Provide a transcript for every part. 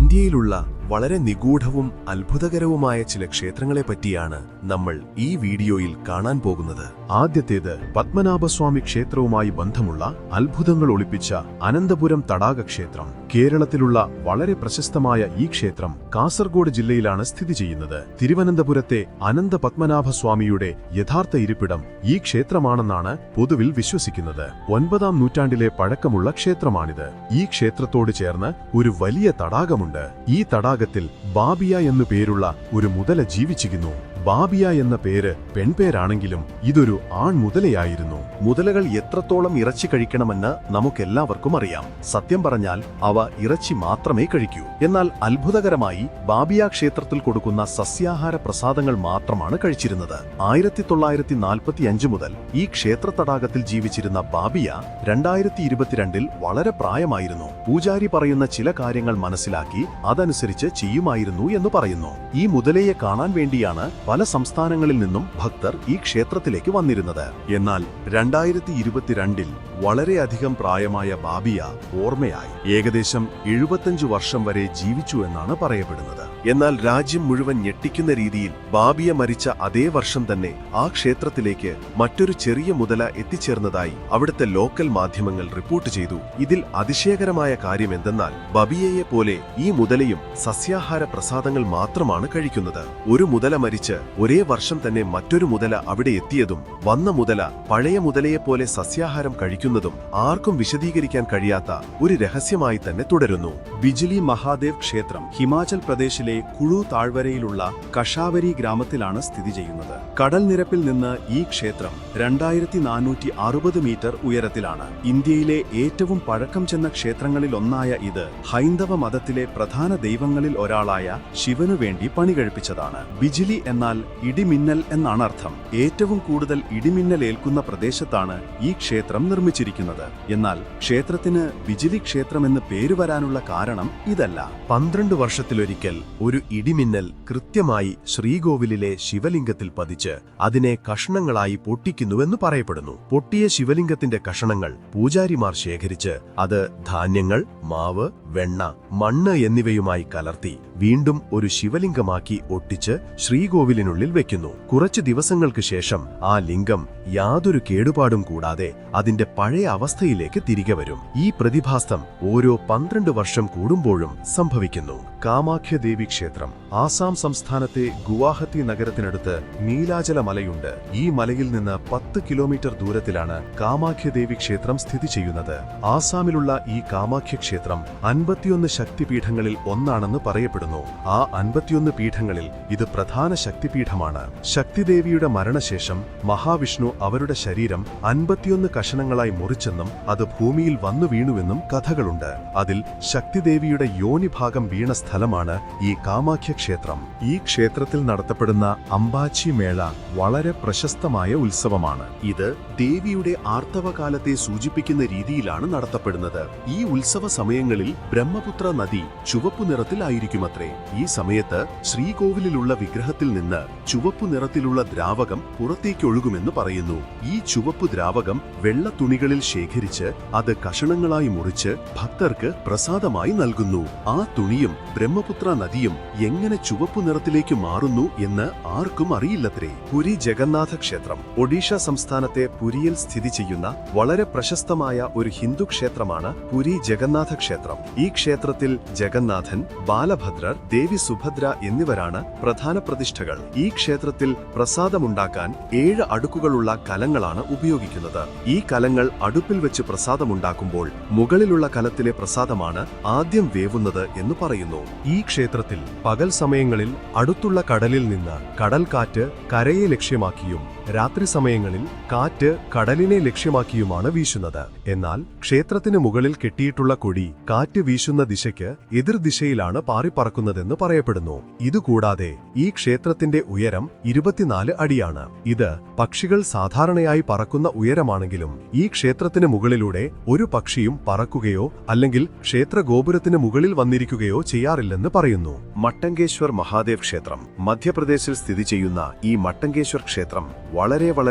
ഇന്ത്യയിലുള്ള വളരെ നിഗൂഢവും അത്ഭുതകരവുമായ ചില ക്ഷേത്രങ്ങളെപ്പറ്റിയാണ് നമ്മൾ ഈ വീഡിയോയിൽ കാണാൻ പോകുന്നത്. ആദ്യത്തേത് പത്മനാഭസ്വാമി ക്ഷേത്രവുമായി ബന്ധമുള്ള അത്ഭുതങ്ങൾ ഒളിപ്പിച്ച അനന്തപുരം തടാക ക്ഷേത്രം. കേരളത്തിലുള്ള വളരെ പ്രശസ്തമായ ഈ ക്ഷേത്രം കാസർഗോഡ് ജില്ലയിലാണ് സ്ഥിതി ചെയ്യുന്നത്. തിരുവനന്തപുരത്തെ അനന്ത പത്മനാഭസ്വാമിയുടെ യഥാർത്ഥ ഇരിപ്പിടം ഈ ക്ഷേത്രമാണെന്നാണ് പൊതുവിൽ വിശ്വസിക്കുന്നത്. 9ാം നൂറ്റാണ്ടിലെ പഴക്കമുള്ള ക്ഷേത്രമാണിത്. ഈ ക്ഷേത്രത്തോട് ചേർന്ന് ഒരു വലിയ തടാകമുണ്ട്. ഈ തടാകത്തിൽ ബാബിയ എന്നു പേരുള്ള ഒരു മുതല ജീവിച്ചിരുന്നു. ബാബിയ എന്ന പേര് പെൺപേരാണെങ്കിലും ഇതൊരു ആൺമുതലയായിരുന്നു. മുതലകൾ എത്രത്തോളം ഇറച്ചി കഴിക്കണമെന്ന് നമുക്കെല്ലാവർക്കും അറിയാം. സത്യം പറഞ്ഞാൽ അവ ഇറച്ചി മാത്രമേ കഴിക്കൂ. എന്നാൽ അത്ഭുതകരമായി ബാബിയ ക്ഷേത്രത്തിൽ കൊടുക്കുന്ന സസ്യാഹാര പ്രസാദങ്ങൾ മാത്രമാണ് കഴിച്ചിരുന്നത്. 1945 മുതൽ ഈ ക്ഷേത്ര തടാകത്തിൽ ജീവിച്ചിരുന്ന ബാബിയ 2022 വളരെ പ്രായമായിരുന്നു. പൂജാരി പറയുന്ന ചില കാര്യങ്ങൾ മനസ്സിലാക്കി അതനുസരിച്ച് ചെയ്യുമായിരുന്നു എന്ന് പറയുന്നു. ഈ മുതലയെ കാണാൻ വേണ്ടിയാണ് പല സംസ്ഥാനങ്ങളിൽ നിന്നും ഭക്തർ ഈ ക്ഷേത്രത്തിലേക്ക് വന്നിരുന്നത്. എന്നാൽ 2022 വളരെയധികം പ്രായമായ ബാബിയ ഓർമ്മയായി. ഏകദേശം 75 വർഷം വരെ ജീവിച്ചു എന്നാണ് പറയപ്പെടുന്നത്. എന്നാൽ രാജ്യം മുഴുവൻ ഞെട്ടിക്കുന്ന രീതിയിൽ ബാബിയ മരിച്ച അതേ വർഷം തന്നെ ആ ക്ഷേത്രത്തിലേക്ക് മറ്റൊരു ചെറിയ മുതല എത്തിച്ചേർന്നതായി അവിടുത്തെ ലോക്കൽ മാധ്യമങ്ങൾ റിപ്പോർട്ട് ചെയ്തു. ഇതിൽ അതിശയകരമായ കാര്യം എന്തെന്നാൽ ബാബിയയെ പോലെ ഈ മുതലയും സസ്യാഹാര പ്രസാദങ്ങൾ മാത്രമാണ് കഴിക്കുന്നത്. ഒരു മുതല മരിച്ച് ഒരേ വർഷം തന്നെ മറ്റൊരു മുതല അവിടെ എത്തിയതും വന്ന മുതല പഴയ മുതലയെപ്പോലെ സസ്യാഹാരം കഴിക്കുന്നതും ആർക്കും വിശദീകരിക്കാൻ കഴിയാത്ത ഒരു രഹസ്യമായി തന്നെ തുടരുന്നു. ബിജ്ലി മഹാദേവ് ക്ഷേത്രം ഹിമാചൽ പ്രദേശിലെ കുളു താഴ്വരയിലുള്ള കഷാവരി ഗ്രാമത്തിലാണ് സ്ഥിതി ചെയ്യുന്നത്. കടൽ നിരപ്പിൽ നിന്ന് ഈ ക്ഷേത്രം 2460 മീറ്റർ ഉയരത്തിലാണ്. ഇന്ത്യയിലെ ഏറ്റവും പഴക്കം ചെന്ന ക്ഷേത്രങ്ങളിലൊന്നായ ഇത് ഹൈന്ദവ മതത്തിലെ പ്രധാന ദൈവങ്ങളിൽ ഒരാളായ ശിവനു വേണ്ടി പണികഴിപ്പിച്ചതാണ്. ബിജ്ലി എന്നാൽ ഇടിമിന്നൽ എന്നാണ് അർത്ഥം. ഏറ്റവും കൂടുതൽ ഇടിമിന്നൽ ഏൽക്കുന്ന പ്രദേശത്താണ് ഈ ക്ഷേത്രം നിർമ്മിച്ചിരിക്കുന്നത്. എന്നാൽ ക്ഷേത്രത്തിന് ബിജ്ലി ക്ഷേത്രം എന്ന് പേര് വരാനുള്ള കാരണം ഇതല്ല. 12 വർഷത്തിലൊരിക്കൽ ഒരു ഇടിമിന്നൽ കൃത്യമായി ശ്രീകോവിലിലെ ശിവലിംഗത്തിൽ പതിച്ച് അതിനെ കഷണങ്ങളായി പൊട്ടിക്കുന്നുവെന്ന് പറയപ്പെടുന്നു. പൊട്ടിയ ശിവലിംഗത്തിന്റെ കഷണങ്ങൾ പൂജാരിമാർ ശേഖരിച്ച് അത് ധാന്യങ്ങൾ, മാവ്, വെണ്ണ, മണ്ണ് എന്നിവയുമായി കലർത്തി വീണ്ടും ഒരു ശിവലിംഗമാക്കി ഒട്ടിച്ച് ശ്രീകോവിലിനുള്ളിൽ വെക്കുന്നു. കുറച്ചു ദിവസങ്ങൾക്ക് ശേഷം ആ ലിംഗം യാതൊരു കേടുപാടും കൂടാതെ അതിന്റെ പഴയ അവസ്ഥയിലേക്ക് തിരികെ വരും. ഈ പ്രതിഭാസം ഓരോ 12 വർഷം കൂടുമ്പോഴും സംഭവിക്കുന്നു. കാമാഖ്യദേവി ക്ഷേത്രം. ആസാം സംസ്ഥാനത്തെ ഗുവാഹത്തി നഗരത്തിനടുത്ത് നീലാചല മലയുണ്ട്. ഈ മലയിൽ നിന്ന് 10 കിലോമീറ്റർ ദൂരത്തിലാണ് കാമാഖ്യദേവി ക്ഷേത്രം സ്ഥിതി ചെയ്യുന്നത്. ആസാമിലുള്ള ഈ കാമാഖ്യ ക്ഷേത്രം 51 ശക്തിപീഠങ്ങളിൽ ഒന്നാണെന്ന് പറയപ്പെടുന്നു. ആ 51 പീഠങ്ങളിൽ ഇത് പ്രധാന ശക്തിപീഠമാണ്. ശക്തിദേവിയുടെ മരണശേഷം മഹാവിഷ്ണു അവരുടെ ശരീരം 51 കഷണങ്ങളായി മുറിച്ചെന്നും അത് ഭൂമിയിൽ വന്നു വീണുവെന്നും കഥകളുണ്ട്. അതിൽ ശക്തിദേവിയുടെ യോനിഭാഗം വീണ സ്ഥലമാണ് ഈ കാമാഖ്യ ക്ഷേത്രം. ഈ ക്ഷേത്രത്തിൽ നടത്തപ്പെടുന്ന അംബാച്ചി മേള വളരെ പ്രശസ്തമായ ഉത്സവമാണ്. ഇത് ദേവിയുടെ ആർത്തവകാലത്തെ സൂചിപ്പിക്കുന്ന രീതിയിലാണ് നടത്തപ്പെടുന്നത്. ഈ ഉത്സവ സമയങ്ങളിൽ ബ്രഹ്മപുത്ര നദി ചുവപ്പു നിറത്തിലായിരിക്കുമത്രേ. ഈ സമയത്ത് ശ്രീകോവിലിലുള്ള വിഗ്രഹത്തിൽ നിന്ന് ചുവപ്പു നിറത്തിലുള്ള ദ്രാവകം പുറത്തേക്കൊഴുകുമെന്ന് പറയുന്നു. ഈ ചുവപ്പു ദ്രാവകം വെള്ള തുണികളിൽ ശേഖരിച്ച് അത് കഷണങ്ങളായി മുറിച്ച് ഭക്തർക്ക് പ്രസാദമായി നൽകുന്നു. ആ തുണിയും ബ്രഹ്മപുത്ര നദിയും എങ്ങനെ ചുവപ്പു നിറത്തിലേക്ക് മാറുന്നു എന്ന് ആർക്കും അറിയില്ലത്രേ. പുരി ജഗന്നാഥ ക്ഷേത്രം. ഒഡീഷ സംസ്ഥാനത്തെ പുരിയിൽ സ്ഥിതി ചെയ്യുന്ന വളരെ പ്രശസ്തമായ ഒരു ഹിന്ദു ക്ഷേത്രമാണ് പുരി ജഗന്നാഥ ക്ഷേത്രം. ഈ ക്ഷേത്രത്തിൽ ജഗന്നാഥൻ, ബാലഭദ്രർ, ദേവി സുഭദ്ര എന്നിവരാണ് പ്രധാന പ്രതിഷ്ഠകൾ. ഈ ക്ഷേത്രത്തിൽ പ്രസാദമുണ്ടാക്കാൻ 7 അടുക്കുകളുള്ള കലങ്ങളാണ് ഉപയോഗിക്കുന്നത്. ഈ കലങ്ങൾ അടുപ്പിൽ വെച്ച് പ്രസാദമുണ്ടാക്കുമ്പോൾ മുകളിലുള്ള കലത്തിലെ പ്രസാദമാണ് ആദ്യം വേവുന്നത് എന്ന് പറയുന്നു. ഈ ക്ഷേത്രത്തിൽ പകൽ സമയങ്ങളിൽ അടുത്തുള്ള കടലിൽ നിന്ന് കടൽക്കാറ്റ് കരയെ ലക്ഷ്യമാക്കിയും രാത്രി സമയങ്ങളിൽ കാറ്റ് കടലിനെ ലക്ഷ്യമാക്കിയുമാണ് വീശുന്നത്. എന്നാൽ ക്ഷേത്രത്തിന് മുകളിൽ കെട്ടിയിട്ടുള്ള കൊടി കാറ്റ് വീശുന്ന ദിശയ്ക്ക് എതിർദിശയിലാണ് പാറിപ്പറക്കുന്നതെന്ന് പറയപ്പെടുന്നു. ഇതുകൂടാതെ ഈ ക്ഷേത്രത്തിന്റെ ഉയരം 24 അടിയാണ്. ഇത് പക്ഷികൾ സാധാരണയായി പറക്കുന്ന ഉയരമാണെങ്കിലും ഈ ക്ഷേത്രത്തിന് മുകളിലൂടെ ഒരു പക്ഷിയും പറക്കുകയോ അല്ലെങ്കിൽ ക്ഷേത്ര ഗോപുരത്തിന് മുകളിൽ വന്നിരിക്കുകയോ ചെയ്യാറില്ലെന്ന് പറയുന്നു. മട്ടങ്കേശ്വർ മഹാദേവ് ക്ഷേത്രം മധ്യപ്രദേശിൽ സ്ഥിതി ചെയ്യുന്ന ഈ മട്ടങ്കേശ്വർ ക്ഷേത്രം വളരെ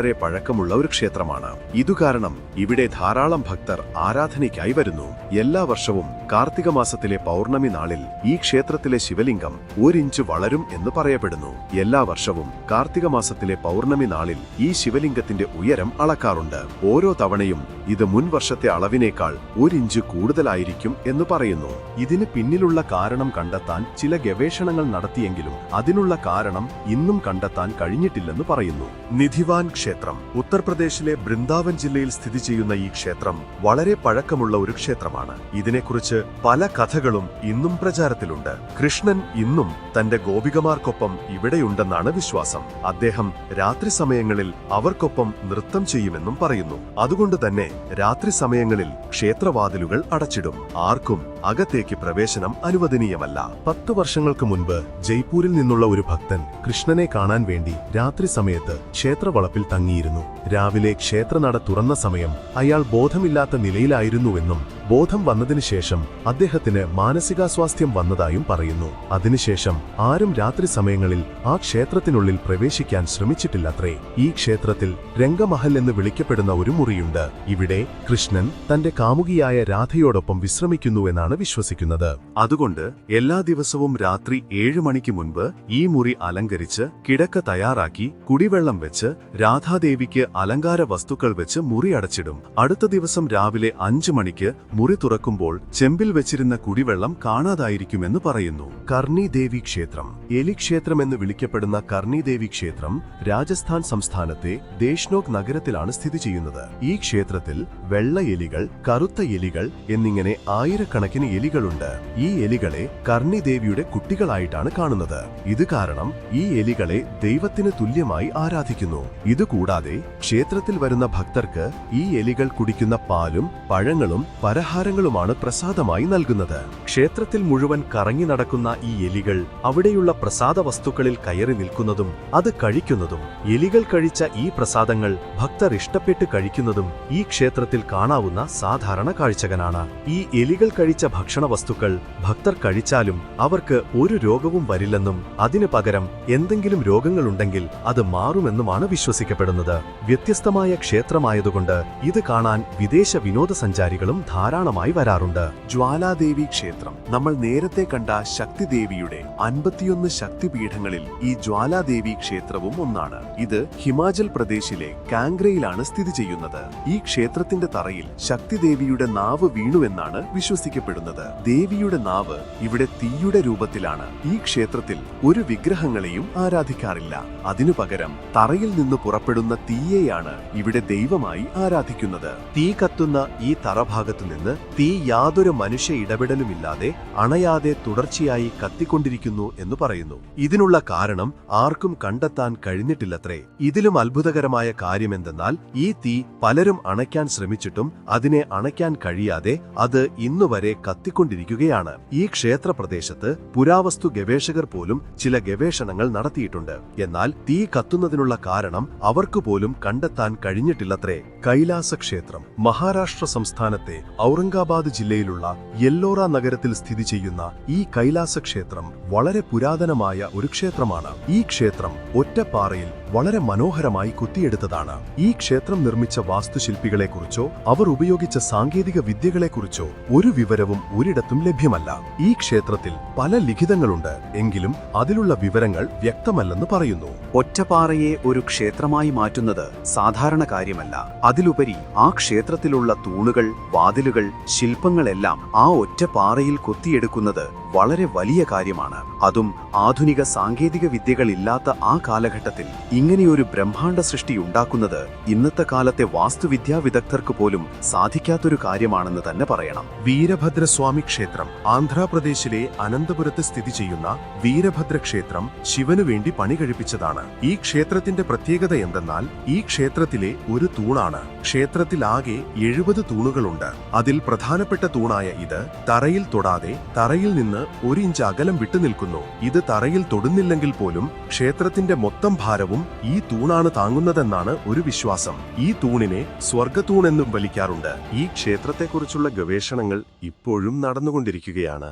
പഴക്കമുള്ള ഒരു ക്ഷേത്രമാണ്. ഇതുകാരണം ഇവിടെ ധാരാളം ഭക്തർ ആരാധനയ്ക്കായി വരുന്നു. എല്ലാ വർഷവും കാർത്തിക മാസത്തിലെ പൗർണമി നാളിൽ ഈ ക്ഷേത്രത്തിലെ ശിവലിംഗം 1 ഇഞ്ച് വളരും എന്ന് പറയപ്പെടുന്നു. എല്ലാ വർഷവും കാർത്തിക മാസത്തിലെ പൗർണമി നാളിൽ ഈ ശിവലിംഗത്തിന്റെ ഉയരം അളക്കാറുണ്ട്. ഓരോ തവണയും ഇത് മുൻ വർഷത്തെ അളവിനേക്കാൾ 1 ഇഞ്ച് കൂടുതലായിരിക്കും എന്ന് പറയുന്നു. ഇതിന് പിന്നിലുള്ള കാരണം കണ്ടെത്താൻ ചില ഗവേഷണങ്ങൾ നടത്തിയെങ്കിലും അതിനുള്ള കാരണം ഇന്നും കണ്ടെത്താൻ കഴിഞ്ഞിട്ടില്ലെന്ന് പറയുന്നു. നിധിവാൻ ക്ഷേത്രം ഉത്തർപ്രദേശിലെ ബൃന്ദാവൻ ജില്ലയിൽ സ്ഥിതി ചെയ്യുന്ന ഈ ക്ഷേത്രം വളരെ പഴക്കമുള്ള ഒരു ക്ഷേത്രമാണ്. ഇതിനെക്കുറിച്ച് പല കഥകളും ഇന്നും പ്രചാരത്തിലുണ്ട്. കൃഷ്ണൻ ഇന്നും തന്റെ ഗോപികമാർക്കൊപ്പം ഇവിടെയുണ്ടെന്നാണ് വിശ്വാസം. അദ്ദേഹം രാത്രി സമയങ്ങളിൽ അവർക്കൊപ്പം നൃത്തം ചെയ്യുമെന്നും പറയുന്നു. അതുകൊണ്ട് തന്നെ രാത്രി സമയങ്ങളിൽ ക്ഷേത്രവാതിലുകൾ അടച്ചിടും. ആർക്കും അകത്തേക്ക് പ്രവേശനം അനുവദനീയമല്ല. 10 വർഷങ്ങൾക്ക് മുൻപ് ജയ്പൂരിൽ നിന്നുള്ള ഒരു ഭക്തൻ കൃഷ്ണനെ കാണാൻ വേണ്ടി രാത്രി സമയത്ത് ക്ഷേത്രവളപ്പിൽ തങ്ങിയിരുന്നു. രാവിലെ ക്ഷേത്രനട തുറന്ന സമയം അയാൾ ബോധമില്ലാത്ത നിലയിലായിരുന്നുവെന്നും ബോധം വന്നതിനു ശേഷം അദ്ദേഹത്തിന് മാനസികാസ്വാസ്ഥ്യം വന്നതായും പറയുന്നു. അതിനുശേഷം ആരും രാത്രി സമയങ്ങളിൽ ആ ക്ഷേത്രത്തിനുള്ളിൽ പ്രവേശിക്കാൻ ശ്രമിച്ചിട്ടില്ലത്രേ. ഈ ക്ഷേത്രത്തിൽ രംഗമഹൽ എന്ന് വിളിക്കപ്പെടുന്ന ഒരു മുറിയുണ്ട്. ഇവിടെ കൃഷ്ണൻ തന്റെ കാമുകിയായ രാധയോടൊപ്പം വിശ്രമിക്കുന്നുവെന്നാണ് വിശ്വസിക്കുന്നത്. അതുകൊണ്ട് എല്ലാ ദിവസവും രാത്രി 7 മണിക്ക് മുൻപ് ഈ മുറി അലങ്കരിച്ച് കിടക്ക തയ്യാറാക്കി കുടിവെള്ളം വെച്ച് രാധാദേവിക്ക് അലങ്കാര വസ്തുക്കൾ വെച്ച് മുറി അടച്ചിടും. അടുത്ത ദിവസം രാവിലെ 5 മണിക്ക് മുറി തുറക്കുമ്പോൾ ചെമ്പിൽ വെച്ചിരുന്ന കുടിവെള്ളം കാണാതായിരിക്കുമെന്ന് പറയുന്നു. കർണി ദേവി ക്ഷേത്രം എലിക്ഷേത്രം എന്ന് വിളിക്കപ്പെടുന്ന കർണി ദേവി ക്ഷേത്രം രാജസ്ഥാൻ സംസ്ഥാനത്തെ ദേശ്നോക് നഗരത്തിലാണ് സ്ഥിതി ചെയ്യുന്നത്. ഈ ക്ഷേത്രത്തിൽ വെള്ള എലികൾ, കറുത്ത എലികൾ എന്നിങ്ങനെ ആയിരക്കണക്കിന് എലികളുണ്ട്. ഈ എലികളെ കർണി ദേവിയുടെ കുട്ടികളായിട്ടാണ് കാണുന്നത്. ഇത് കാരണം ഈ എലികളെ ദൈവത്തിന് തുല്യമായി ആരാധിക്കുന്നു. ഇതുകൂടാതെ ക്ഷേത്രത്തിൽ വരുന്ന ഭക്തർക്ക് ഈ എലികൾ കുടിക്കുന്ന പാലും പഴങ്ങളും പലഹാരങ്ങളുമാണ് പ്രസാദമായി നൽകുന്നത്. ക്ഷേത്രത്തിൽ മുഴുവൻ കറങ്ങി നടക്കുന്ന ഈ എലികൾ അവിടെയുള്ള പ്രസാദ വസ്തുക്കളിൽ കയറി നിൽക്കുന്നതും അത് കഴിക്കുന്നതും എലികൾ കഴിച്ച ഈ പ്രസാദങ്ങൾ ഭക്തർ ഇഷ്ടപ്പെട്ട് കഴിക്കുന്നതും ഈ ക്ഷേത്രത്തിൽ കാണാവുന്ന സാധാരണ കാഴ്ചകളാണ്. ഈ എലികൾ കഴിച്ച ഭക്ഷണ വസ്തുക്കൾ ഭക്തർ കഴിച്ചാലും അവർക്ക് ഒരു രോഗവും വരില്ലെന്നും അതിനു പകരം എന്തെങ്കിലും രോഗങ്ങളുണ്ടെങ്കിൽ അത് മാറുമെന്നുമാണ് വിശ്വസിക്കപ്പെടുന്നത്. വ്യത്യസ്തമായ ക്ഷേത്രമായതുകൊണ്ട് ഇത് കാണാൻ വിദേശ വിനോദസഞ്ചാരികളും ധാരാളമായി വരാറുണ്ട്. ജ്വാലാദേവി ക്ഷേത്രം നമ്മൾ നേരത്തെ കണ്ട ശക്തിദേവിയുടെ 51 ശക്തിപീഠങ്ങളിൽ ഈ ജ്വാലാദേവി ക്ഷേത്രവും ഒന്നാണ്. ഇത് ഹിമാചൽ പ്രദേശിലെ കാംഗ്രയിലാണ് സ്ഥിതി ചെയ്യുന്നത്. ഈ ക്ഷേത്രത്തിന്റെ തറയിൽ ശക്തിദേവിയുടെ നാവ് വീണുവെന്നാണ് വിശ്വസിക്കപ്പെടുന്നത്. ദേവിയുടെ നാവ് ഇവിടെ തീയുടെ രൂപത്തിലാണ്. ഈ ക്ഷേത്രത്തിൽ ഒരു വിഗ്രഹങ്ങളെയും ആരാധിക്കാറില്ല. അതിനു പകരം തറയിൽ നിന്ന് പുറപ്പെടുന്ന തീയെയാണ് ഇവിടെ ദൈവമായി ആരാധിക്കുന്നത്. തീ കത്തുന്ന ഈ തറഭാഗത്തു നിന്ന് തീ യാതൊരു മനുഷ്യ ഇടപെടലുമില്ലാതെ അണയാതെ തുടർച്ചയായി കത്തിക്കൊണ്ടിരിക്കുന്നു എന്ന് പറയുന്നു. ഇതിനുള്ള കാരണം ആർക്കും കണ്ടെത്താൻ കഴിഞ്ഞിട്ടില്ലത്രേ. ഇതിലും അത്ഭുതകരമായ കാര്യമെന്തെന്നാൽ ഈ തീ പലരും അണയ്ക്കാൻ ശ്രമിച്ചിട്ടും അതിനെ അണയ്ക്കാൻ കഴിയാതെ അത് ഇന്നുവരെ കത്തിക്കൊണ്ടിരിക്കുകയാണ്. ഈ ക്ഷേത്ര പ്രദേശത്ത് പുരാവസ്തു ഗവേഷകർ പോലും ചില ഗവേഷണങ്ങൾ നടത്തിയിട്ടുണ്ട്. എന്നാൽ തീ കത്തുന്നതിനുള്ള കാരണം അവർക്ക് പോലും കണ്ടെത്താൻ കഴിഞ്ഞിട്ടില്ലത്രേ. കൈലാസ ക്ഷേത്രം മഹാരാഷ്ട്ര സംസ്ഥാനത്തെ ഔറംഗാബാദ് ജില്ലയിലുള്ള യെല്ലോറ നഗരത്തിൽ സ്ഥിതി ചെയ്യുന്ന ഈ കൈലാസ ക്ഷേത്രം വളരെ പുരാതനമായ ഒരു ക്ഷേത്രമാണ്. ഈ ക്ഷേത്രം ഒറ്റപ്പാറയിൽ വളരെ മനോഹരമായി കുത്തിയെടുത്തതാണ്. ഈ ക്ഷേത്രം നിർമ്മിച്ച വാസ്തുശില്പികളെക്കുറിച്ചോ അവർ ഉപയോഗിച്ച സാങ്കേതിക വിദ്യകളെക്കുറിച്ചോ ഒരു വിവരവും ഒരിടത്തും ലഭ്യമല്ല. ഈ ക്ഷേത്രത്തിൽ പല ലിഖിതങ്ങളുണ്ട്, എങ്കിലും അതിലുള്ള വിവരങ്ങൾ വ്യക്തമല്ലെന്ന് പറയുന്നു. ഒറ്റപ്പാറയെ ഒരു ക്ഷേത്രമായി മാറ്റുന്നത് സാധാരണ കാര്യമല്ല. അതിലുപരി ആ ക്ഷേത്രത്തിലുള്ള തൂണുകൾ, വാതിലുകൾ, ശില്പങ്ങളെല്ലാം ആ ഒറ്റപ്പാറയിൽ കൊത്തിയെടുക്കുന്നത് വളരെ വലിയ കാര്യമാണ്. അതും ആധുനിക സാങ്കേതിക വിദ്യകളില്ലാത്ത ആ കാലഘട്ടത്തിൽ ഇങ്ങനെയൊരു ബ്രഹ്മാണ്ഡ സൃഷ്ടി ഉണ്ടാക്കുന്നത് ഇന്നത്തെ കാലത്തെ വാസ്തുവിദ്യാ വിദഗ്ധർക്ക് പോലും സാധിക്കാത്തൊരു കാര്യമാണെന്ന് തന്നെ പറയണം. വീരഭദ്രസ്വാമി ക്ഷേത്രം ആന്ധ്രാപ്രദേശിലെ അനന്തപുരത്ത് സ്ഥിതി ചെയ്യുന്ന വീരഭദ്ര ക്ഷേത്രം ശിവനു വേണ്ടി പണി കഴിപ്പിച്ചതാണ്. ഈ ക്ഷേത്രത്തിന്റെ പ്രത്യേകത എന്തെന്നാൽ ഈ ക്ഷേത്രത്തിലെ ഒരു തൂണാണ്. ക്ഷേത്രത്തിൽ ആകെ 70 തൂണുകളുണ്ട്. അതിൽ പ്രധാനപ്പെട്ട തൂണായ ഇത് തറയിൽ തൊടാതെ തറയിൽ നിന്ന് നിന്ന് 1 ഇഞ്ച് അകലം വിട്ടുനിൽക്കുന്നു. ഇത് തറയിൽ തൊടുന്നില്ലെങ്കിൽ പോലും ക്ഷേത്രത്തിന്റെ മൊത്തം ഭാരവും ഈ തൂണാണ് താങ്ങുന്നതെന്നാണ് ഒരു വിശ്വാസം. ഈ തൂണിനെ സ്വർഗത്തൂണെന്നും വിളിക്കാറുണ്ട്. ഈ ക്ഷേത്രത്തെക്കുറിച്ചുള്ള ഗവേഷണങ്ങൾ ഇപ്പോഴും നടന്നുകൊണ്ടിരിക്കുകയാണ്.